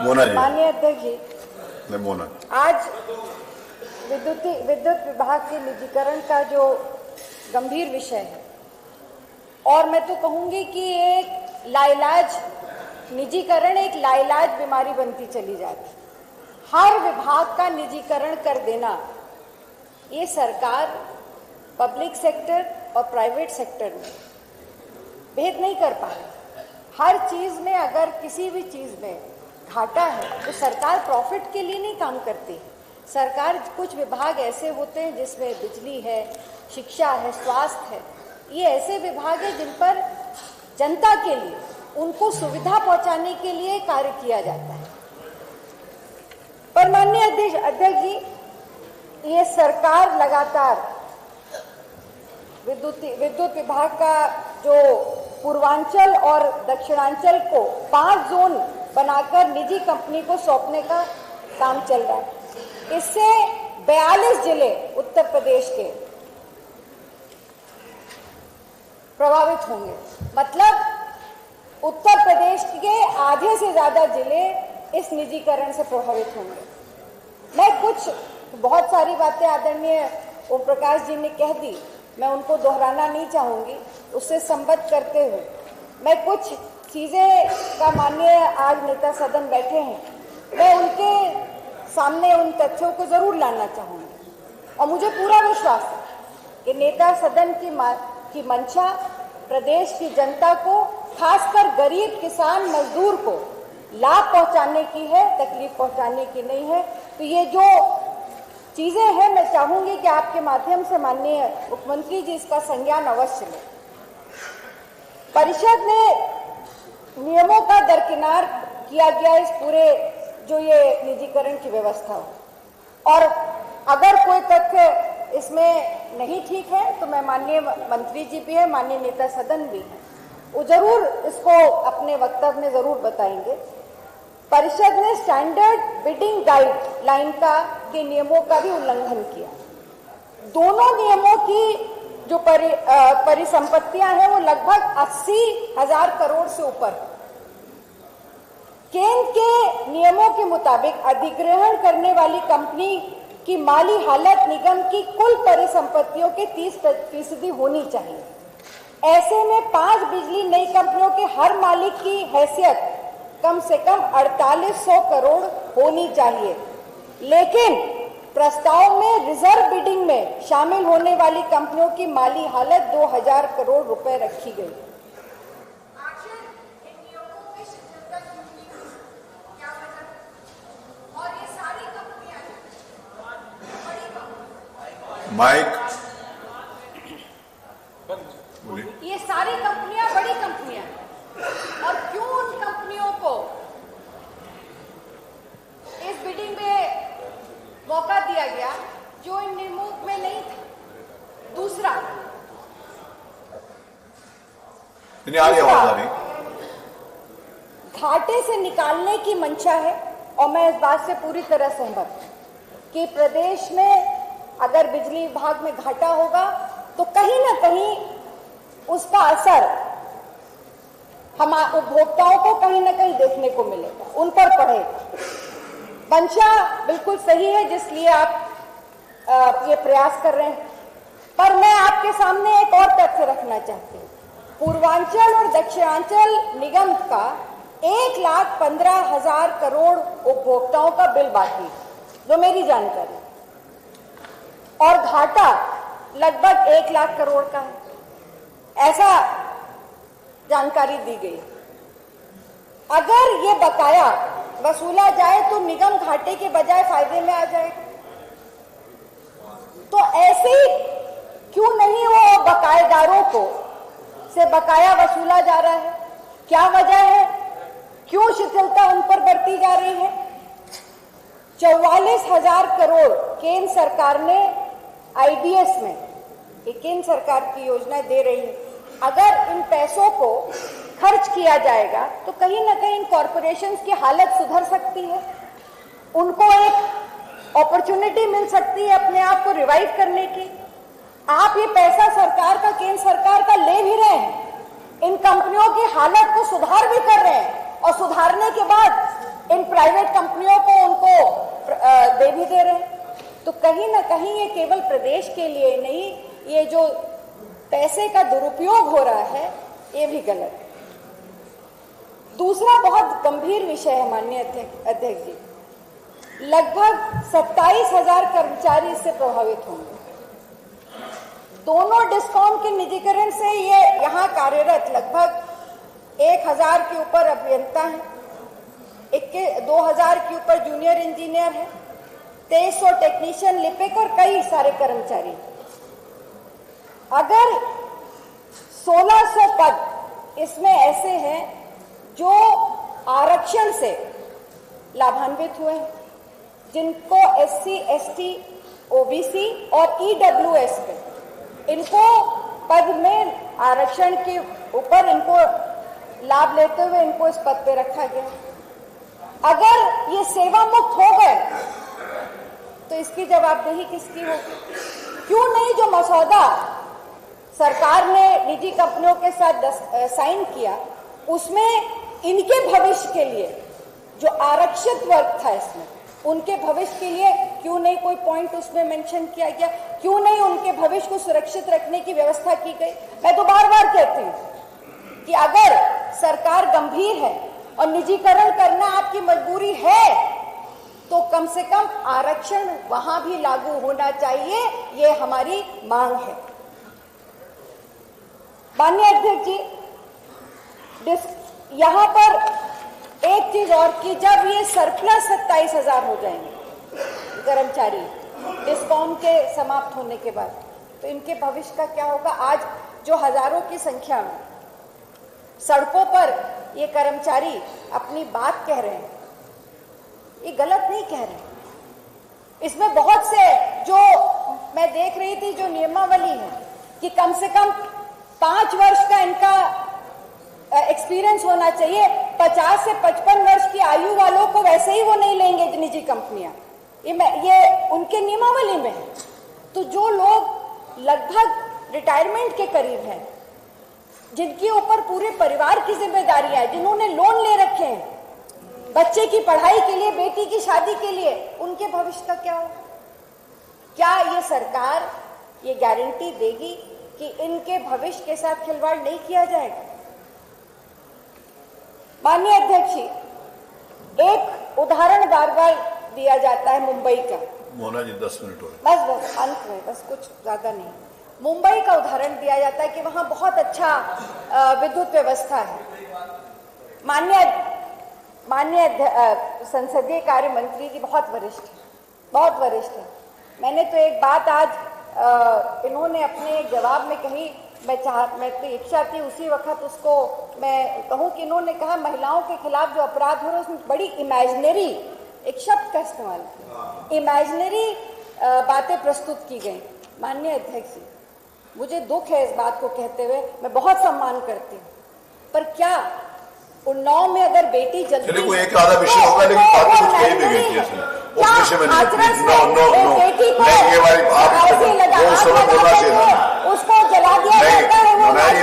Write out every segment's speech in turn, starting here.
मोना जी। माननीय अध्यक्ष जी, मैं मोना। आज विद्युत विभाग के निजीकरण का जो गंभीर विषय है, और मैं तो कहूंगी कि एक लाइलाज निजीकरण एक लाइलाज बीमारी बनती चली जाती। हर विभाग का निजीकरण कर देना, ये सरकार पब्लिक सेक्टर और प्राइवेट सेक्टर में भेद नहीं कर पा रही। हर चीज में अगर किसी भी चीज में घाटा है तो सरकार प्रॉफिट के लिए नहीं काम करती। सरकार, कुछ विभाग ऐसे होते हैं जिसमें बिजली है, शिक्षा है, स्वास्थ्य है, ये ऐसे विभाग हैं जिन पर जनता के लिए, उनको सुविधा पहुंचाने के लिए कार्य किया जाता है। पर माननीय अध्यक्ष जी, ये सरकार लगातार विद्युत विभाग का जो पूर्वांचल और दक्षिणांचल को 5 जोन बनाकर निजी कंपनी को सौंपने का काम चल रहा है। इससे 42 जिले उत्तर प्रदेश के प्रभावित होंगे। मतलब उत्तर प्रदेश के आधे से ज्यादा जिले इस निजीकरण से प्रभावित होंगे। मैं बहुत सारी बातें आदरणीय ओम प्रकाश जी ने कह दी, मैं उनको दोहराना नहीं चाहूंगी। उससे संबद्ध करते हुए मैं कुछ चीजें का, माननीय आज नेता सदन बैठे हैं, मैं उनके सामने उन तथ्यों को जरूर लाना चाहूंगी। और मुझे पूरा विश्वास है कि नेता सदन की मंशा प्रदेश की जनता को, खासकर गरीब किसान मजदूर को लाभ पहुंचाने की है, तकलीफ पहुंचाने की नहीं है। तो ये जो चीजें हैं, मैं चाहूंगी कि आपके माध्यम से माननीय मुख्यमंत्री जी इसका संज्ञान अवश्य लें। परिषद ने नियमों का दरकिनार किया गया इस पूरे जो ये निजीकरण की व्यवस्था हो, और अगर कोई तथ्य इसमें नहीं ठीक है तो मैं, माननीय मंत्री जी भी है, माननीय नेता सदन भी है, वो जरूर इसको अपने वक्तव्य में जरूर बताएंगे। परिषद ने स्टैंडर्ड बिडिंग गाइडलाइन के नियमों का भी उल्लंघन किया। दोनों नियमों की जो परिसंपत्तियां हैं वो लगभग 80,000 करोड़ से ऊपर। केंद्र के नियमों के मुताबिक अधिग्रहण करने वाली कंपनी की माली हालत निगम की कुल परिसंपत्तियों के 30% होनी चाहिए। ऐसे में 5 बिजली नई कंपनियों के हर मालिक की हैसियत कम से कम 4800 करोड़ होनी चाहिए। लेकिन प्रस्ताव में रिजर्व बिडिंग में शामिल होने वाली कंपनियों की माली हालत 2000 करोड़ रुपए रखी गई। माइक, ये सारी कंपनियां बड़ी कंपनियां, और क्यों उन कंपनियों को इस बिडिंग में मौका दिया गया जो इन नियमों में नहीं था? दूसरा, घाटे से निकालने की मंशा है, और मैं इस बात से पूरी तरह सहमत हूं कि प्रदेश में अगर बिजली विभाग में घाटा होगा तो कहीं ना कहीं उसका असर हम उपभोक्ताओं को कहीं ना कहीं देखने को मिलेगा, उन पर पड़ेगा। मंशा बिल्कुल सही है, जिसलिए आप ये प्रयास कर रहे हैं। पर मैं आपके सामने एक और तथ्य रखना चाहती हूँ। पूर्वांचल और दक्षिणांचल निगम का 1,15,000 करोड़ उपभोक्ताओं का बिल बाकी, जो मेरी जानकारी, और घाटा लगभग 1 लाख करोड़ का है, ऐसा जानकारी दी गई। अगर ये बकाया वसूला जाए तो निगम घाटे के बजाय फायदे में आ जाएगा। तो ऐसे ही क्यों नहीं वो बकायेदारों को से बकाया वसूला जा रहा है? क्या वजह है? क्यों शिथिलता उन पर बरती जा रही है? 44,000 करोड़ केंद्र सरकार ने आईडीएस में, ये केंद्र सरकार की योजना दे रही है। अगर इन पैसों को खर्च किया जाएगा तो कहीं ना कहीं इन कॉरपोरेशंस की हालत सुधर सकती है, उनको एक अपॉर्चुनिटी मिल सकती है अपने आप को रिवाइव करने की। आप ये पैसा सरकार का, केंद्र सरकार का ले भी रहे हैं, इन कंपनियों की हालत को सुधार भी कर रहे हैं, और सुधारने के बाद इन प्राइवेट कंपनियों को उनको दे भी दे रहे हैं। तो कहीं ना कहीं ये केवल प्रदेश के लिए नहीं, ये जो पैसे का दुरुपयोग हो रहा है ये भी गलत है। दूसरा बहुत गंभीर विषय है माननीय अध्यक्ष जी, लगभग 27,000 कर्मचारी इससे प्रभावित होंगे। दोनों डिस्कॉम के निजीकरण से ये यहाँ कार्यरत लगभग 1,000 के ऊपर अभियंता हैं, 2,000 के ऊपर जूनियर इंजीनियर हैं, 2300 टेक्नीशियन, लिपिक और कई सारे कर्मचारी। अगर 1600 पद इसमें ऐसे हैं जो आरक्षण से लाभान्वित हुए हैं, जिनको SC, ST, OBC और EWS पे इनको पद में आरक्षण के ऊपर इनको लाभ लेते हुए इनको इस पद पे रखा गया। अगर ये सेवा मुक्त हो गए तो इसकी जवाबदेही किसकी होगी? क्यों नहीं जो मसौदा सरकार ने निजी कंपनियों के साथ साइन किया उसमें इनके भविष्य के लिए जो आरक्षित वर्ग था इसमें उनके भविष्य के लिए क्यों नहीं कोई पॉइंट उसमें मेंशन किया गया? क्यों नहीं उनके भविष्य को सुरक्षित रखने की व्यवस्था की गई? मैं तो बार बार कहती हूँ कि अगर सरकार गंभीर है और निजीकरण करना आपकी मजबूरी है तो कम से कम आरक्षण वहां भी लागू होना चाहिए, ये हमारी मांग है। माननीय अध्यक्ष जी, यहां पर एक चीज और कि जब ये सरप्लस 27,000 हो जाएंगे कर्मचारी डिस्कॉम के समाप्त होने के बाद, तो इनके भविष्य का क्या होगा? आज जो हजारों की संख्या में सड़कों पर ये कर्मचारी अपनी बात कह रहे हैं, ये गलत नहीं कह रहे। इसमें बहुत से जो मैं देख रही थी जो नियमावली है कि कम से कम 5 वर्ष का इनका एक्सपीरियंस होना चाहिए। 50 से 55 वर्ष की आयु वालों को वैसे ही वो नहीं लेंगे निजी कंपनियां, ये उनके नियमावली में है। तो जो लोग लगभग रिटायरमेंट के करीब हैं, जिनके ऊपर पूरे परिवार की जिम्मेदारियां है, जिन्होंने लोन ले रखे हैं बच्चे की पढ़ाई के लिए, बेटी की शादी के लिए, उनके भविष्य का क्या होगा? क्या ये सरकार ये गारंटी देगी कि इनके भविष्य के साथ खिलवाड़ नहीं किया जाएगा? माननीय अध्यक्ष जी, एक उदाहरण बार बार दिया जाता है मुंबई का। मोना जी 10 मिनट हो गए। बस अंत में, बस कुछ ज्यादा नहीं। मुंबई का उदाहरण दिया जाता है कि वहां बहुत अच्छा विद्युत व्यवस्था है। माननीय संसदीय कार्य मंत्री जी बहुत वरिष्ठ है। मैंने तो एक बात आज इन्होंने अपने जवाब में कही, मैं तो इच्छा थी उसी वक्त उसको मैं कहूं कि इन्होंने कहा महिलाओं के खिलाफ जो अपराध हो रहे हैं उसमें बड़ी इमेजिनरी, एक शब्द का इस्तेमाल किया, इमेजिनरी बातें प्रस्तुत की गई। माननीय अध्यक्ष जी, मुझे दुख है इस बात को कहते हुए, मैं बहुत सम्मान करती हूँ, पर क्या उन्नाव में अगर बेटी जल्दी चलिए कोई एक आधा विषय होगा, लेकिन बाकी कुछ कही भी गई थी इसमें, उस विषय में नो बेटी को ये वाली वो सब बोलना चाहिए, उसको जला दिया जाता है,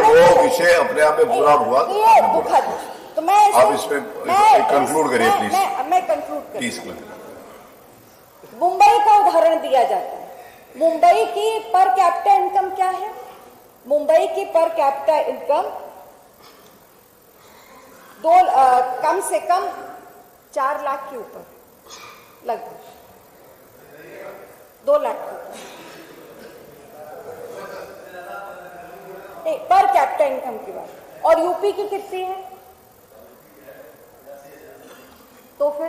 वो विषय अपने आप में बुरा हुआ। ये दुखद। तो मैं आप इसमें कंक्लूड करिए प्लीज। मैं कंक्लूड करूं। प्लीज। मुंबई का उदाहरण दिया जाता है। मुंबई की पर कैपिटा इनकम क्या है? मुंबई की पर कैपिटा इनकम कम से कम 4 लाख के ऊपर, लगभग 2 लाख के ऊपर पर कैपिटा इनकम की बात। और यूपी की कितनी है? तो फिर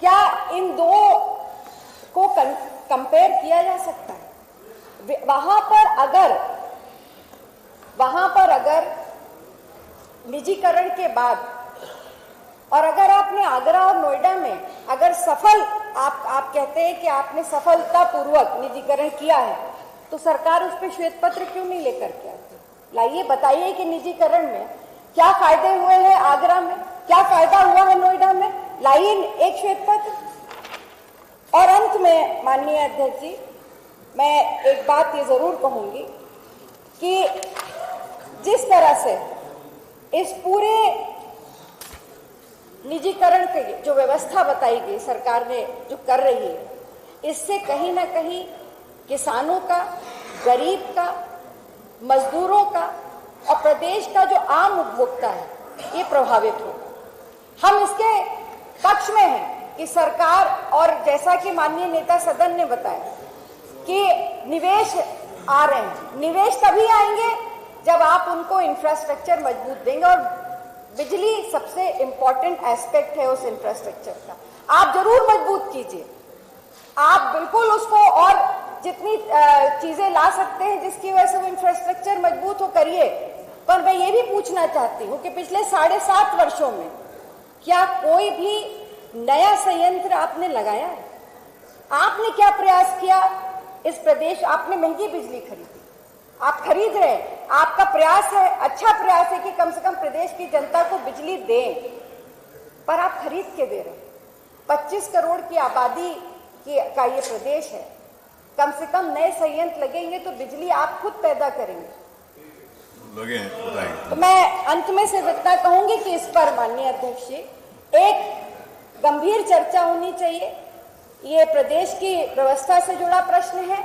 क्या इन दो को कंपेयर किया जा सकता है? वहां पर अगर निजीकरण के बाद और अगर आपने आगरा और नोएडा में अगर आप कहते हैं कि आपने सफलतापूर्वक निजीकरण किया है, तो सरकार उस पर श्वेत पत्र क्यों नहीं लेकर के आती? लाइए, बताइए कि निजीकरण में क्या फायदे हुए हैं, आगरा में क्या फायदा हुआ है, नोएडा में, लाइए एक श्वेत पत्र। और अंत में माननीय अध्यक्ष जी, मैं एक बात ये जरूर कहूंगी कि जिस तरह से इस पूरे निजीकरण की जो व्यवस्था बताई गई सरकार ने जो कर रही है, इससे कहीं ना कहीं किसानों का, गरीब का, मजदूरों का और प्रदेश का जो आम उपभोक्ता है ये प्रभावित होगा। हम इसके पक्ष में हैं कि सरकार, और जैसा कि माननीय नेता सदन ने बताया कि निवेश आ रहे हैं, निवेश तभी आएंगे जब आप उनको इंफ्रास्ट्रक्चर मजबूत देंगे, और बिजली सबसे इंपॉर्टेंट एस्पेक्ट है उस इंफ्रास्ट्रक्चर का। आप जरूर मजबूत कीजिए, आप बिल्कुल उसको और जितनी चीजें ला सकते हैं जिसकी वजह से वो इंफ्रास्ट्रक्चर मजबूत हो, करिए। पर मैं ये भी पूछना चाहती हूँ कि पिछले 7.5 वर्षों में क्या कोई भी नया संयंत्र आपने लगाया है? आपने क्या प्रयास किया इस प्रदेश? आपने महंगी बिजली खरीदी, आप खरीद रहे हैं, आपका प्रयास है, अच्छा प्रयास है कि कम से कम प्रदेश की जनता को बिजली दें, पर आप खरीद के दे रहे हैं। 25 करोड़ की आबादी का ये प्रदेश है, कम से कम नए संयंत्र लगेंगे तो बिजली आप खुद पैदा करेंगे। लगे बताएंगे। तो मैं अंत में से इतना कहूंगी कि इस पर माननीय अध्यक्ष जी एक गंभीर चर्चा होनी चाहिए। ये प्रदेश की व्यवस्था से जुड़ा प्रश्न है,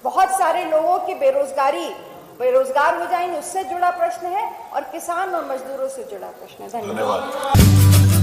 बहुत सारे लोगों की बेरोजगार हो जाएंगे उससे जुड़ा प्रश्न है, और किसान और मजदूरों से जुड़ा प्रश्न है। धन्यवाद।